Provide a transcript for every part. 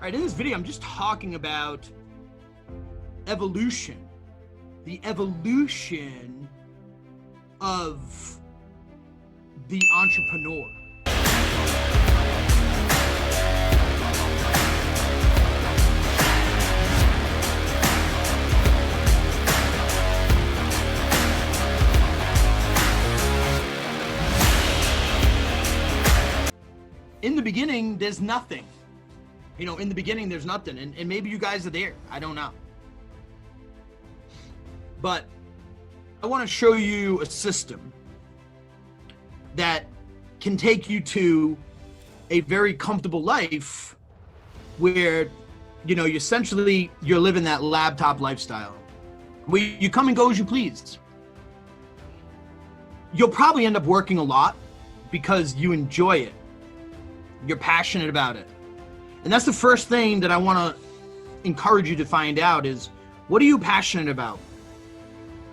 right, in this video, I'm just talking about evolution, the evolution of the entrepreneur. In the beginning, there's nothing. In the beginning, there's nothing. And maybe you guys are there. I don't know. But I want to show you a system that can take you to a very comfortable life where, you're living that laptop lifestyle where you come and go as you please. You'll probably end up working a lot because you enjoy it. You're passionate about it. And that's the first thing that I want to encourage you to find out is, what are you passionate about?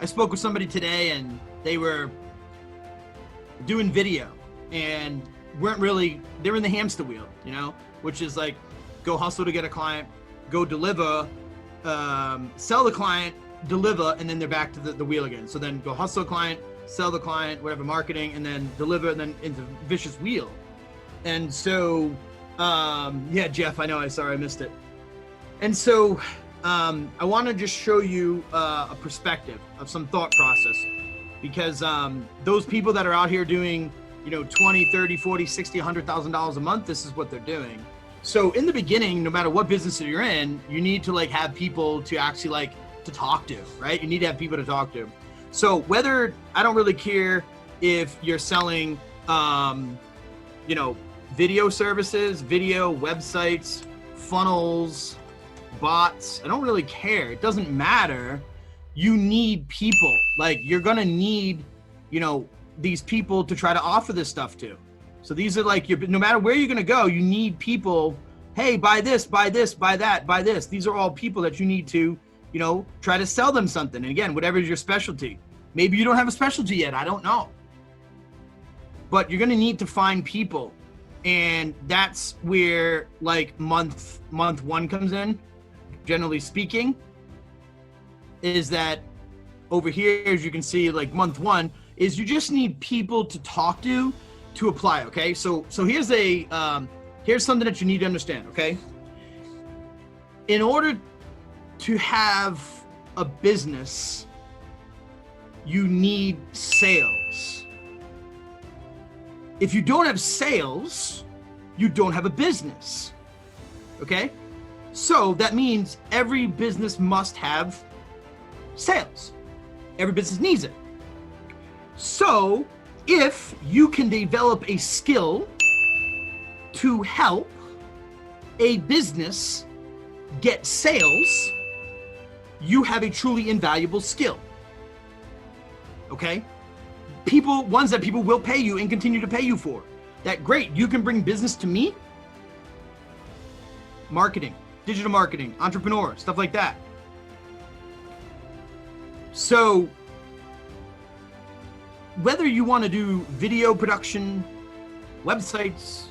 I spoke with somebody today and they were doing video and they're in the hamster wheel, which is like, go hustle to get a client, go deliver, sell the client, deliver, and then they're back to the wheel again. So then go hustle a client, sell the client, whatever, marketing, and then deliver, and then into vicious wheel. And so, Jeff, I know, sorry I missed it. And so, I want to just show you a perspective of some thought process, because those people that are out here doing, 20, 30, 40, 60, $100,000 a month, this is what they're doing. So in the beginning, no matter what business you're in, you need to have people to actually to talk to, right? You need to have people to talk to. So I don't really care if you're selling, video services, video websites, funnels, bots. I don't really care. It doesn't matter. You need people. You're going to need, these people to try to offer this stuff to. So these are no matter where you're going to go, you need people. Hey, buy this, buy this, buy that, buy this. These are all people that you need to, try to sell them something. And again, whatever is your specialty. Maybe you don't have a specialty yet. I don't know. But you're going to need to find people. And that's where month one comes in, generally speaking, is that over here, as you can see, month one is you just need people to talk to apply. Okay. So here's here's something that you need to understand. Okay. In order to have a business, you need sales. If you don't have sales, you don't have a business, okay? So that means every business must have sales. Every business needs it. So if you can develop a skill to help a business get sales, you have a truly invaluable skill, okay? Ones that people will pay you and continue to pay you for. That great, you can bring business to me. Marketing, digital marketing, entrepreneur, stuff like that. So whether you want to do video production, websites,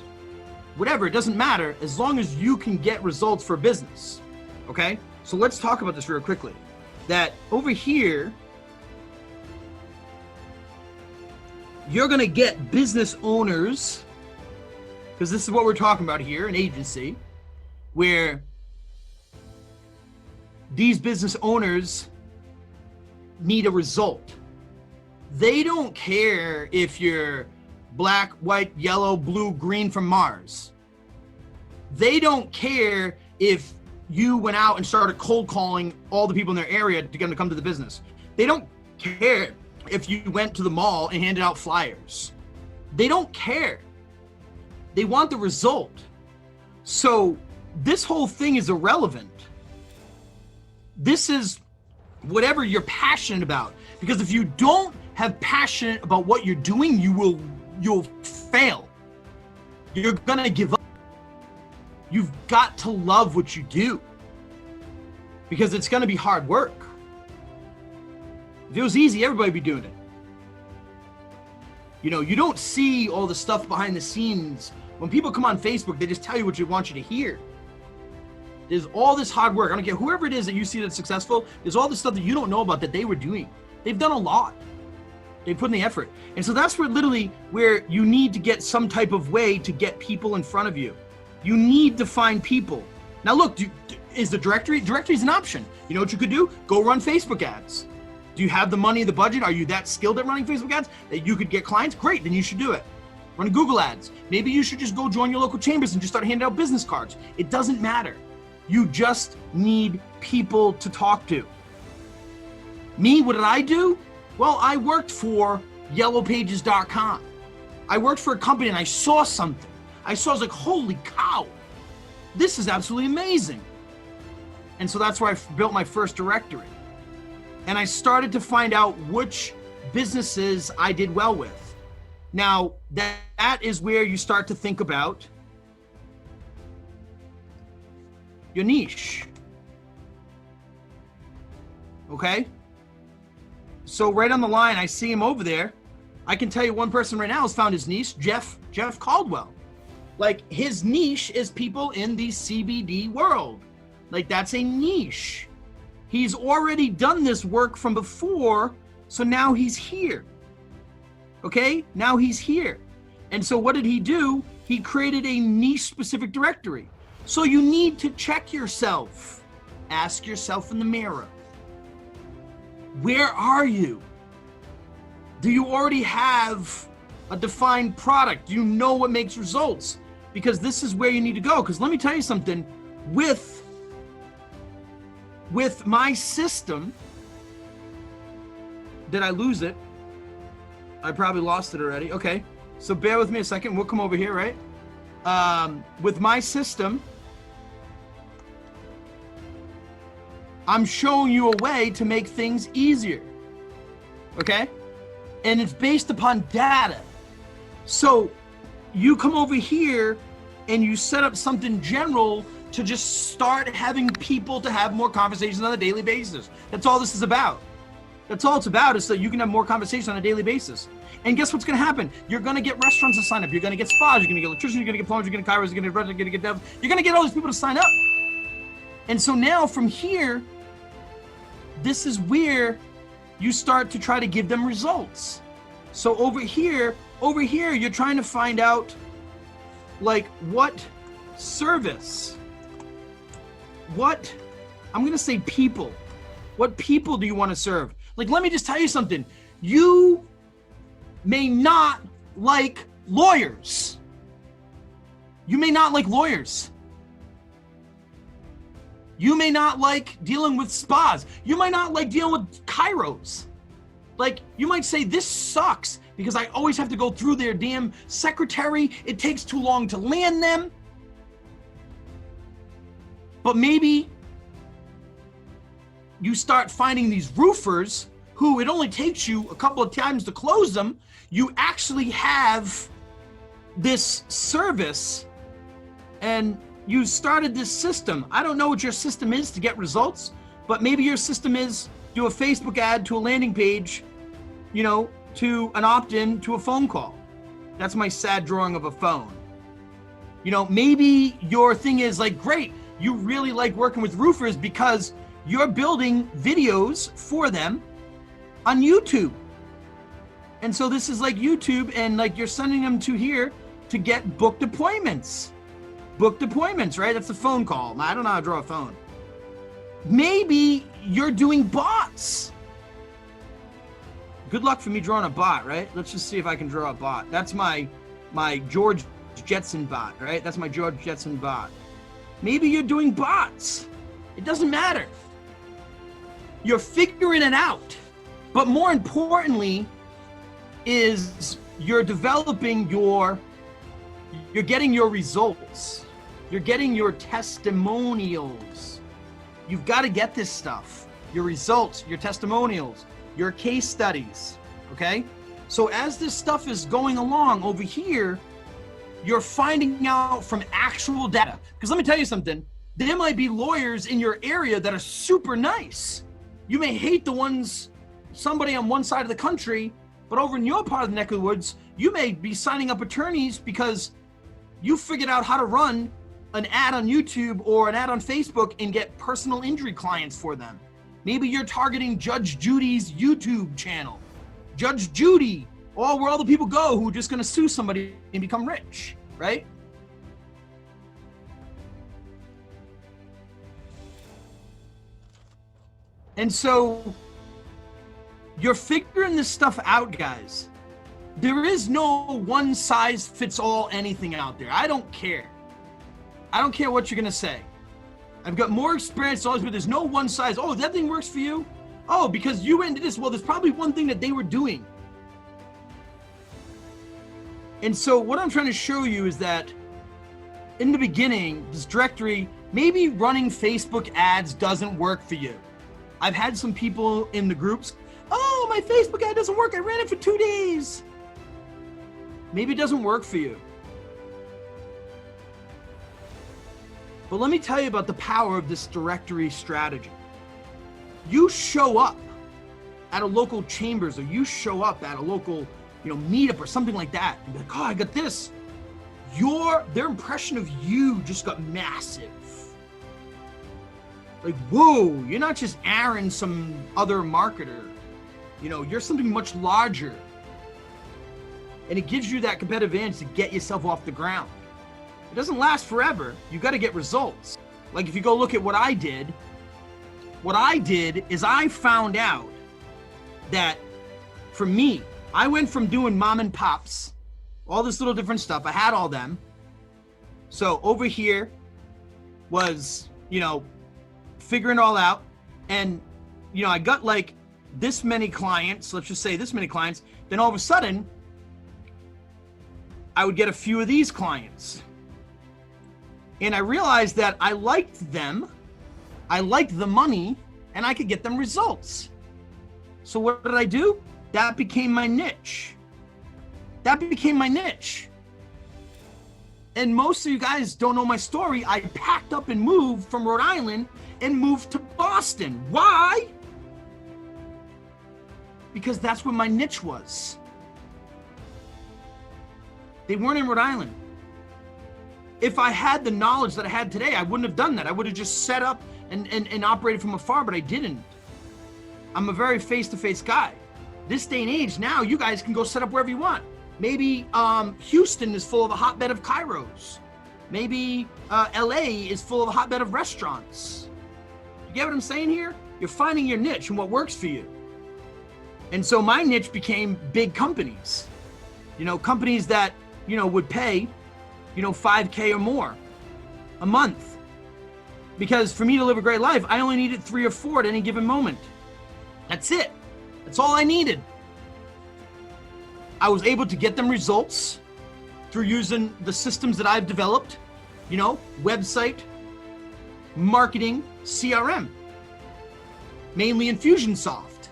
whatever, it doesn't matter as long as you can get results for business. Okay? So let's talk about this real quickly. That over here, you're going to get business owners, because this is what we're talking about here, an agency, where these business owners need a result. They don't care if you're black, white, yellow, blue, green from Mars. They don't care if you went out and started cold calling all the people in their area to get them to come to the business. They don't care if you went to the mall and handed out flyers. They don't care. They want the result. So this whole thing is irrelevant. This is whatever you're passionate about. Because if you don't have passion about what you're doing, you'll fail. You're gonna give up. You've got to love what you do, because it's gonna be hard work. If it was easy, everybody would be doing it. You don't see all the stuff behind the scenes. When people come on Facebook, they just tell you what they want you to hear. There's all this hard work. I don't care whoever it is that you see that's successful, there's all this stuff that you don't know about that they were doing. They've done a lot. They put in the effort. And so that's where you need to get some type of way to get people in front of you. You need to find people. Now look, is the directory? Directory is an option. You know what you could do? Go run Facebook ads. Do you have the money, the budget? Are you that skilled at running Facebook ads that you could get clients? Great, then you should do it. Run Google ads. Maybe you should just go join your local chambers and just start handing out business cards. It doesn't matter. You just need people to talk to. Me, what did I do? Well, I worked for yellowpages.com. I worked for a company and I saw something. I was like, holy cow, this is absolutely amazing. And so that's where I built my first directory. And I started to find out which businesses I did well with. Now, that is where you start to think about your niche. Okay? So right on the line, I see him over there. I can tell you one person right now has found his niche, Jeff Caldwell. Like, his niche is people in the CBD world. Like, that's a niche. He's already done this work from before, so now he's here. Okay? Now he's here. And so what did he do? He created a niche-specific directory. So you need to check yourself. Ask yourself in the mirror. Where are you? Do you already have a defined product? Do you know what makes results? Because this is where you need to go. Because let me tell you something. With my system, did I lose it? I probably lost it already. Okay, so bear with me a second. We'll come over here, right? With my system, I'm showing you a way to make things easier, okay? And it's based upon data. So you come over here and you set up something general to just start having people to have more conversations on a daily basis. That's all this is about. That's all it's about, is so you can have more conversations on a daily basis. And guess what's gonna happen? You're gonna get restaurants to sign up. You're gonna get spas, you're gonna get electricians, you're gonna get plumbers, you're gonna get chiros, you're gonna get devs. You're gonna get all these people to sign up. And so now from here, this is where you start to try to give them results. So over here, you're trying to find out, like, what service, I'm gonna say people. What people do you want to serve? Like, let me just tell you something. You may not like lawyers. You may not like lawyers. You may not like dealing with spas. You might not like dealing with chiros. Like, you might say, this sucks because I always have to go through their damn secretary. It takes too long to land them. But maybe you start finding these roofers who it only takes you a couple of times to close them. You actually have this service and you started this system. I don't know what your system is to get results, but maybe your system is do a Facebook ad to a landing page, you know, to an opt-in to a phone call. That's my sad drawing of a phone. You know, maybe your thing is like, great, you really like working with roofers because you're building videos for them on YouTube. And so this is like YouTube, and like you're sending them to here to get booked appointments. Booked appointments, right? That's a phone call. I don't know how to draw a phone. Maybe you're doing bots. Good luck for me drawing a bot, right? Let's just see if I can draw a bot. That's my George Jetson bot, right? That's my George Jetson bot. Maybe you're doing bots. It doesn't matter. You're figuring it out. But more importantly is you're developing you're getting your results. You're getting your testimonials. You've got to get this stuff. Your results, your testimonials, your case studies, okay? So as this stuff is going along over here, you're finding out from actual data. Because let me tell you something, there might be lawyers in your area that are super nice. You may hate somebody on one side of the country, but over in your part of the neck of the woods, you may be signing up attorneys because you figured out how to run an ad on YouTube or an ad on Facebook and get personal injury clients for them. Maybe you're targeting Judge Judy's YouTube channel. Judge Judy, where all the people go who are just going to sue somebody and become rich, right? And so you're figuring this stuff out, guys. There is no one size fits all anything out there. I don't care. I don't care what you're going to say. I've got more experience always, but there's no one size. Oh, that thing works for you? Oh, because you went into this. Well, there's probably one thing that they were doing. And so what I'm trying to show you is that in the beginning, this directory, maybe running Facebook ads doesn't work for you. I've had some people in the groups, oh, my Facebook ad doesn't work. I ran it for 2 days. Maybe it doesn't work for you. But let me tell you about the power of this directory strategy. You show up at a local chambers, or you show up at a local, meetup or something like that, and be like, oh, I got this. Their impression of you just got massive. Like, whoa, you're not just Aaron, some other marketer. You're something much larger. And it gives you that competitive advantage to get yourself off the ground. It doesn't last forever. You got to get results. Like if you go look at what I did is I found out that for me, I went from doing mom and pops, all this little different stuff. I had all them. So over here was, figuring it all out. And, I got like this many clients, let's just say this many clients. Then all of a sudden, I would get a few of these clients. And I realized that I liked them, I liked the money, and I could get them results. So what did I do? That became my niche. And most of you guys don't know my story. I packed up and moved from Rhode Island and moved to Boston. Why? Because that's where my niche was. They weren't in Rhode Island. If I had the knowledge that I had today, I wouldn't have done that. I would have just set up and operated from afar, but I didn't. I'm a very face-to-face guy. This day and age, now you guys can go set up wherever you want. Maybe Houston is full of a hotbed of Kairos. Maybe LA is full of a hotbed of restaurants. You get what I'm saying here? You're finding your niche and what works for you. And so my niche became big companies. Companies that, would pay, $5K or more a month. Because for me to live a great life, I only needed 3 or 4 at any given moment. That's it. That's all I needed. I was able to get them results through using the systems that I've developed, website, marketing, CRM, mainly Infusionsoft.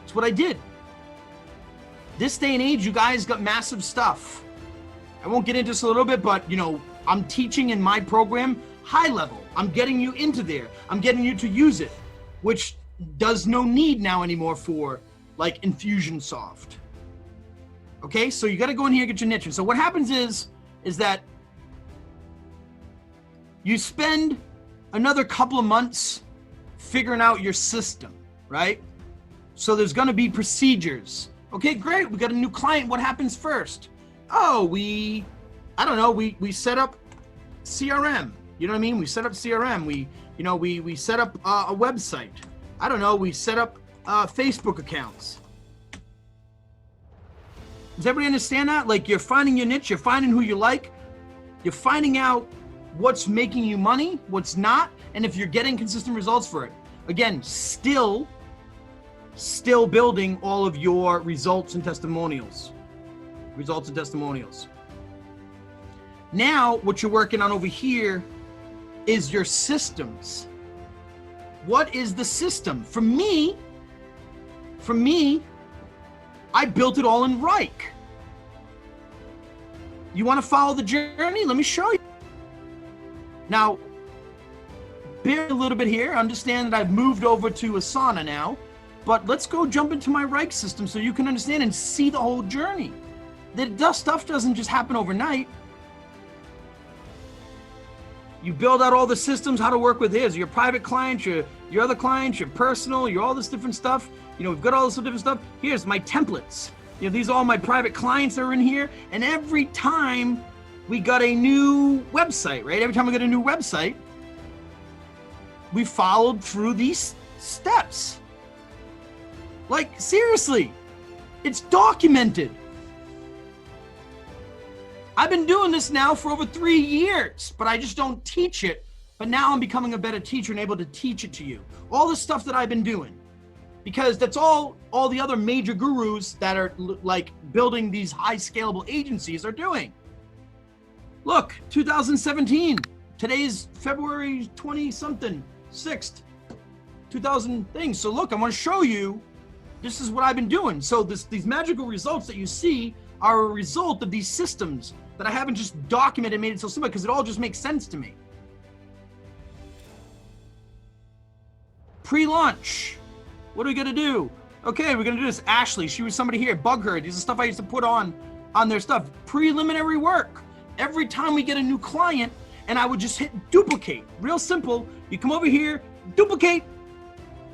That's what I did. This day and age, you guys got massive stuff. I won't get into this a little bit, but I'm teaching in my program high level. I'm getting you into there. I'm getting you to use it, which does no need now anymore for like Infusionsoft. Okay, so you got to go in here and get your niche. And so what happens is that you spend another couple of months figuring out your system, right? So there's going to be procedures. Okay, great. We got a new client. What happens first? Oh, we set up CRM. You know what I mean? We set up CRM. We set up a website. I don't know. We set up Facebook accounts. Does everybody understand that? Like you're finding your niche, you're finding who you like, you're finding out what's making you money, what's not, and if you're getting consistent results for it. Again, still building all of your results and testimonials. Now, what you're working on over here is your systems. What is the system? For me, I built it all in Wrike. You want to follow the journey? Let me show you. Now, bear a little bit here. Understand that I've moved over to Asana now, but let's go jump into my Wrike system so you can understand and see the whole journey. That stuff doesn't just happen overnight. You build out all the systems, how to work with his, your private clients, your other clients, your personal, your all this different stuff. You know, we've got all this different stuff. Here's my templates. You know, these are all my private clients that are in here. And every time we got a new website, right? Every time we got a new website, we followed through these steps. Like, seriously, it's documented. I've been doing this now for over 3 years, but I just don't teach it. But now I'm becoming a better teacher and able to teach it to you. All the stuff that I've been doing, because that's all the other major gurus that are like building these high scalable agencies are doing. Look, 2017, today's February 20 something, 6th, 2000 things. So look, I want to show you, this is what I've been doing. So these magical results that you see are a result of these systems that I haven't just documented and made it so simple, because it all just makes sense to me. Pre-launch. What are we gonna do? Okay, we're gonna do this. Ashley, she was somebody here. Bug her. These are stuff I used to put on their stuff. Preliminary work. Every time we get a new client, and I would just hit duplicate. Real simple. You come over here, duplicate,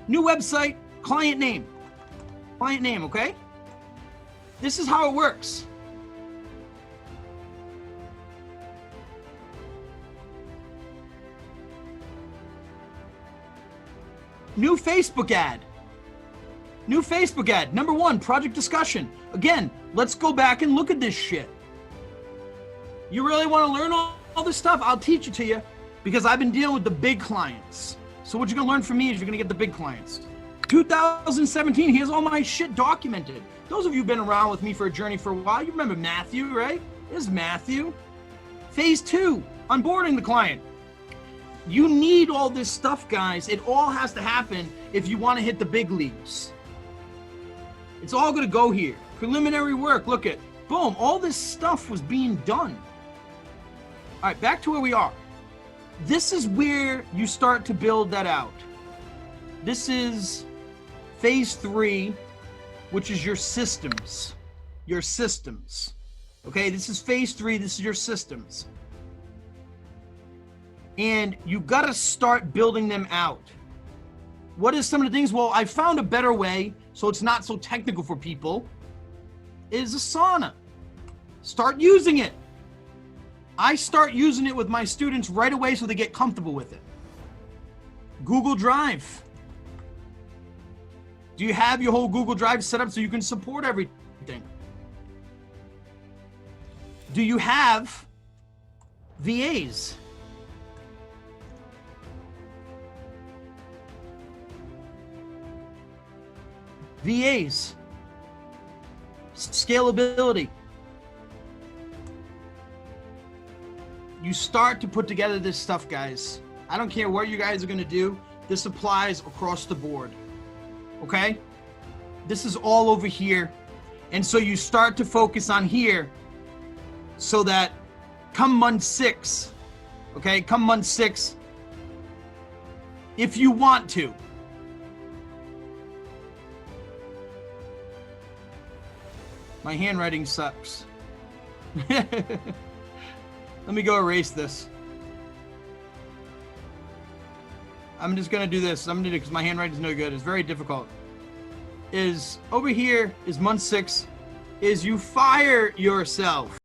new website, client name. Client name, okay? This is how it works. New Facebook ad. New Facebook ad. Number 1, project discussion. Again, let's go back and look at this shit. You really want to learn all this stuff? I'll teach it to you, because I've been dealing with the big clients. So what you're going to learn from me is you're going to get the big clients. 2017, here's all my shit documented. Those of you who've been around with me for a journey for a while, you remember Matthew, right? There's Matthew. Phase 2, onboarding the client. You need all this stuff, guys. It all has to happen if you want to hit the big leagues. It's all going to go here. Preliminary work, look at, boom, all this stuff was being done. All right, back to where we are. This is where you start to build that out. This is phase 3, which is your systems. Your systems. Okay, this is phase 3, this is your systems. And you got to start building them out. What is some of the things? Well, I found a better way, so it's not so technical for people, is Asana. Start using it. I start using it with my students right away so they get comfortable with it. Google Drive. Do you have your whole Google Drive set up so you can support everything? Do you have VAs? VAs. Scalability. You start to put together this stuff, guys. I don't care what you guys are going to do. This applies across the board. Okay? This is all over here. And so you start to focus on here so that come month 6, okay? Come month 6, if you want to. My handwriting sucks. Let me go erase this. I'm just gonna do this. I'm gonna do it because my handwriting is no good. It's very difficult. Is over here is month 6, is you fire yourself.